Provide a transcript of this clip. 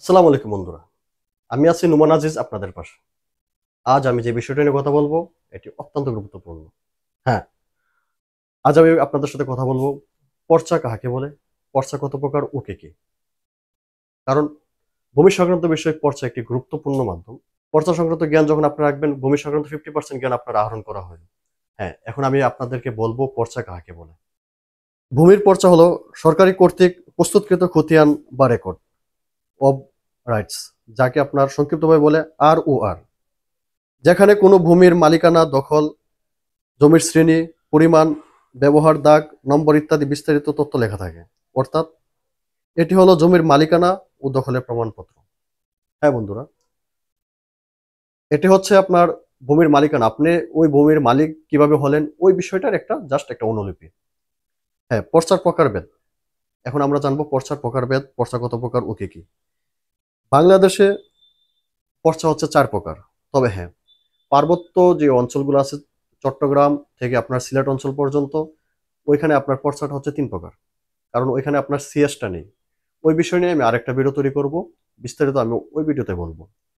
আসসালামু আলাইকুম বন্ধুরা। আমি আছি নুমান আজিজ আপনাদের পাশে। আজ আমি যে বিষয়টা নিয়ে কথা বলবো এটি অত্যন্ত গুরুত্বপূর্ণ। হ্যাঁ, আজ আমি আপনাদের সাথে কথা বলবো পর্চা কাকে বলে, পর্চা কত প্রকার ও কে কে। কারণ ভূমি সংক্রান্ত বিষয়ে পর্চা একটি গুরুত্বপূর্ণ মাধ্যম। পর্চা সংক্রান্ত জ্ঞান যখন আপনারা রাখবেন ভূমি সংক্রান্ত 50% জ্ঞান আপনারা আহরণ করা হয়। হ্যাঁ, এখন আমি আপনাদেরকে বলবো পর্চা কাকে বলে। ভূমির পর্চা হলো সরকারি কর্তৃক প্রস্তুতকৃত খতিয়ান বা রেকর্ড অব রাইটস, যাকে আপনার সংক্ষিপ্তভাবে বলে ROR, যেখানে কোনো ভূমির মালিকানা, দখল, জমির শ্রেণী, পরিমাণ, ব্যবহার দাগ, নম্বর ইত্যাদি বিস্তারিত তথ্য লেখা থাকে। অর্থাৎ এটি হলো জমির মালিকানা ও দখলের প্রমাণপত্র। হ্যাঁ বন্ধুরা, এটি হচ্ছে আপনার ভূমির মালিকানা। আপনি ওই ভূমির মালিক কিভাবে হলেন ওই বিষয়টার একটা জাস্ট একটা অনুলিপি। হ্যাঁ, পর্চার প্রকারভেদ। এখন আমরা জানবো পর্চার প্রকারভেদ, পর্চা কত প্রকার ও কি কি। বাংলাদেশে পর্চা হচ্ছে 4 প্রকার। তবে হ্যাঁ, পার্বত্য যে অঞ্চলগুলো আছে, চট্টগ্রাম থেকে আপনার সিলেট অঞ্চল পর্যন্ত, ওইখানে আপনার পর্চাটা হচ্ছে 3 প্রকার। কারণ ওইখানে আপনার সিএসটা নেই। ওই বিষয় নিয়ে আমি আরেকটা ভিডিও তৈরি করব, বিস্তারিত আমি ওই ভিডিওতে বলবো।